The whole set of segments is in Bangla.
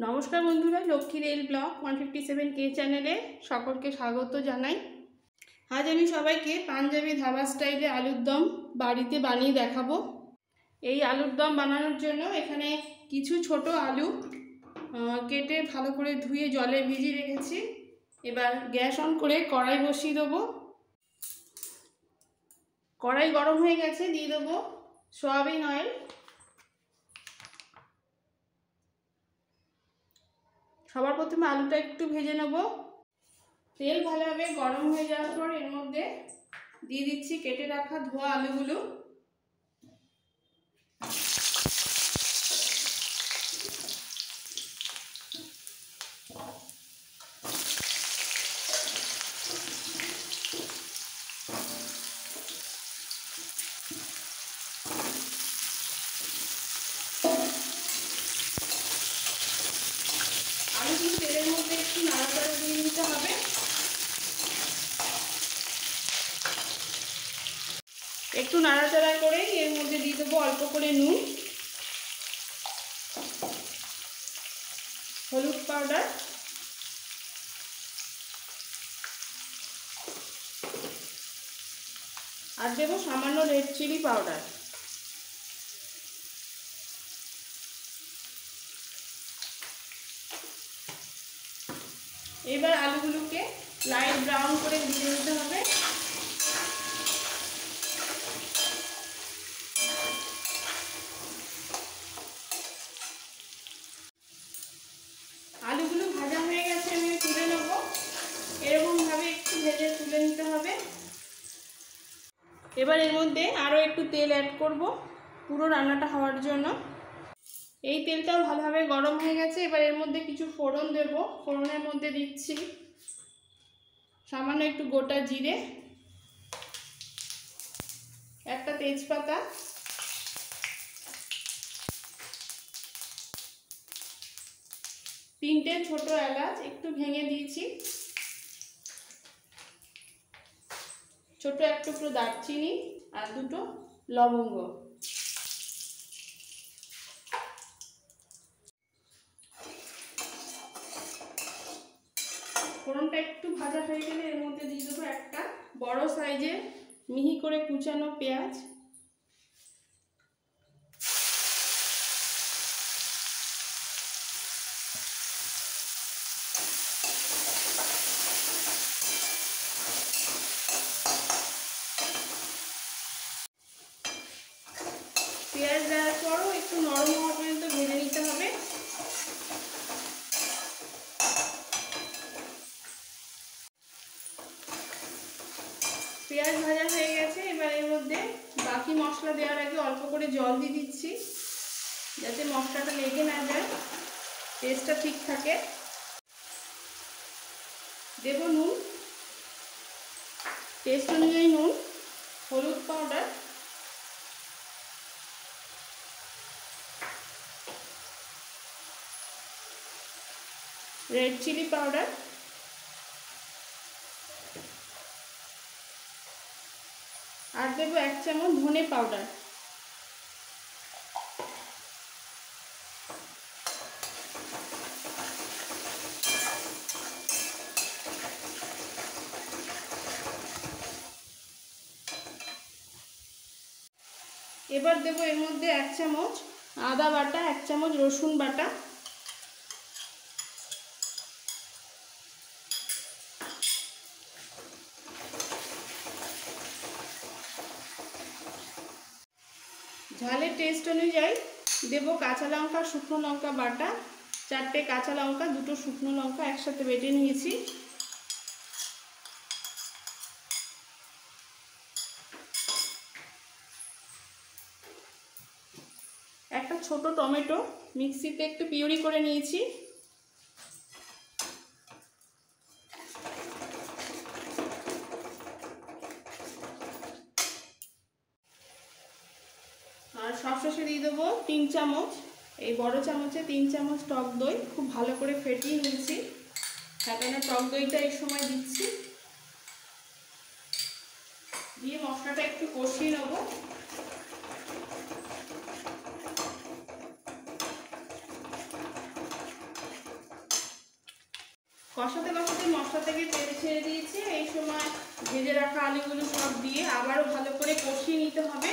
नमस्कार बंधुरा लक्ष्मी रेल ब्लग 157K चैनेले सकलके स्वागत जानाई। आज आमी सबाइके पांजाबी धाबा स्टाइले आलुर दम बाड़ीते बानिये देखाबो। এই आलुर दम बानानोर जोन्नो एखाने किछु छोटो आलू केटे भालो करे धुए जले भिजिए रेखेछि। एबार ग्यास अन करे कड़ाई बसिए देबो। कड़ाई गरम हये गेछे, दिए देबो सयाबिन अয়েল। सबार प्रथमे आलूटा एकटू भेजे नेब। तेल भालोभाबे गरम हो जाओयार पर एर मध्य दिए दिচ্ছি केटे रखा धोया आलूगुलो। आलूगुलो तेलेर मध्य एकटू नाड़ाचाड़ा दिए दिते होबे। একটু নাড়াচাড়া করে এর মধ্যে দিয়ে দেবো অল্প করে নুন, হলুদ পাউডার, আর দেবো সামান্য রেড চিলি পাউডার। এবার আলুগুলোকে লাইট ব্রাউন করে ভেজে নিতে হবে। आलूगुलो भाजा हो गेছে, আমি তুলে নেব। এরকম ভাবে একটু ভেজে তুলে নিতে হবে। এবার এর মধ্যে আরো একটু তেল অ্যাড করব পুরো রান্নাটা হওয়ার জন্য। এই তেলটাও ভালোভাবে গরম হয়ে গেছে। এবার এর মধ্যে কিছু ফোড়ন দেব। ফোড়নের মধ্যে দিচ্ছি সামান্য একটু গোটা জিরে, একটা তেজপাতা, তিনটে ছোট এলাচ একটু ভেঙে দিয়েছি, ছোট এক টুকরো দারচিনি আর দুটো লবঙ্গ। ফোড়নটা একটু ভাজা হয়ে গেলে এর মধ্যে দিয়ে দেবো একটা বড় সাইজের মিহি করে কুচানো পেঁয়াজ, পেঁয়াজ দেওয়ার পরও একটু নরম হওয়া পর্যন্ত ভেজে নিতে হবে। পেঁয়াজ ভাজা হয়ে গেছে। এবার এর মধ্যে বাকি মশলা দেওয়ার আগে অল্প করে জল দিয়ে দিচ্ছি যাতে মশলাটা লেগে না যায়, টেস্টটা ঠিক থাকে। দেব নুন, টেস্ট অনুযায়ী নুন, হলুদ পাউডার, রেড চিলি পাউডার, আর দেবো 1 চামচ ধনে পাউডার। এবার দেবো এর মধ্যে 1 চামচ আদা বাটা, 1 চামচ রসুন বাটা, ঝালের টেস্ট অনুযায়ী দেবো কাঁচা লঙ্কা, শুকনো লঙ্কা বাটা, 4টে কাঁচা লঙ্কা, 2টো শুকনো লঙ্কা একসাথে বেটে নিয়েছি। একটা ছোট টমেটো মিক্সিতে একটু পিউরি করে নিয়েছি। আর সবশেষে দিয়ে দেবো 3 চামচ, এই বড় চামচে 3 চামচ টক দই খুব ভালো করে ফেটিয়ে নিয়েছি। এখানে টক দইটা এই সময় দিচ্ছি, দিয়ে মশলাটা একটু কষিয়ে নেব। কষাতে কষাতে মশলা থেকে তেল ছেড়ে দিয়েছে। এই সময় ভেজে রাখা আলুগুলো সব দিয়ে আবারও ভালো করে কষিয়ে নিতে হবে।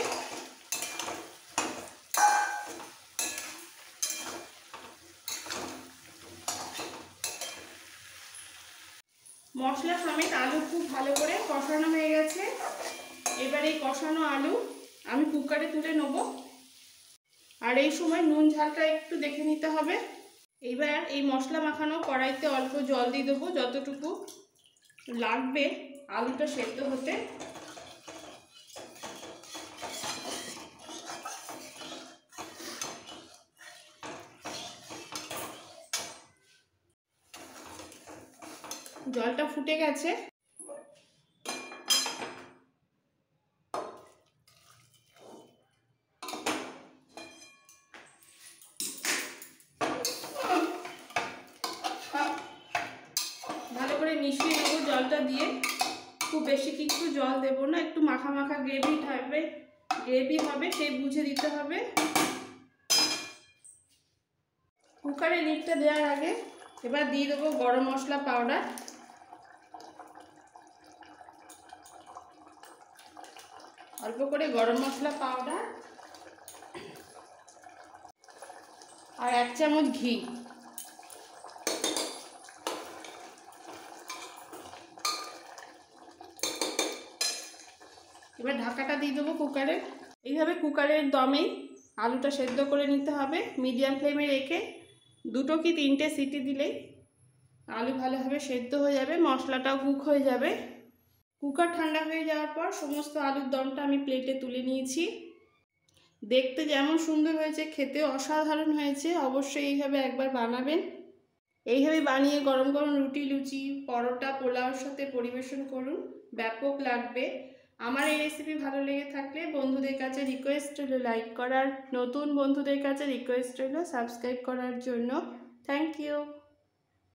মশলা সমেত আলু খুব ভালো করে কষানো হয়ে গেছে। এবার এই কষানো আলু আমি কুকারে তুলে নেব। আর এই সময় নুন ঝালটা একটু দেখে নিতে হবে। এবার এই মশলা মাখানো কড়াইতে অল্প জল দিয়ে দেবো, যতটুকু লাগবে আলুটা সেদ্ধ হতে। জলটা ফুটে গেছে। ভালো করে মিশিয়ে নেবো জলটা দিয়ে। খুব বেশি কিছু জল দেবো না, একটু মাখা মাখা গ্রেভি হবে সেই বুঝে দিতে হবে। কুকারে লিডটা দেওয়ার আগে এবার দিয়ে দেবো গরম মশলা পাউডার। অল্প করে গরম মশলা পাউডার আর 1 চামচ ঘি। এবার ঢাকাটা দিয়ে দেবো কুকারে। এইভাবে কুকারের দমে আলুটা সেদ্ধ করে নিতে হবে। মিডিয়াম ফ্লেমে রেখে 2 কি 3টে সিটি দিলেই আলু ভালোভাবে সেদ্ধ হয়ে যাবে, মশলাটাও কুক হয়ে যাবে। কুকার ঠান্ডা হয়ে যাওয়ার পর সমস্ত আলুর দমটা আমি প্লেটে তুলে নিয়েছি। দেখতে যেমন সুন্দর হয়েছে, খেতেও অসাধারণ হয়েছে। অবশ্যই এইভাবে একবার বানাবেন। এইভাবে বানিয়ে গরম গরম রুটি, লুচি, পরোটা, পোলাওর সাথে পরিবেশন করুন, ব্যাপক লাগবে। আমার এই রেসিপি ভালো লেগে থাকলে বন্ধুদের কাছে রিকোয়েস্ট রইল লাইক করার, নতুন বন্ধুদের কাছে রিকোয়েস্ট রইল সাবস্ক্রাইব করার জন্য। Thank you.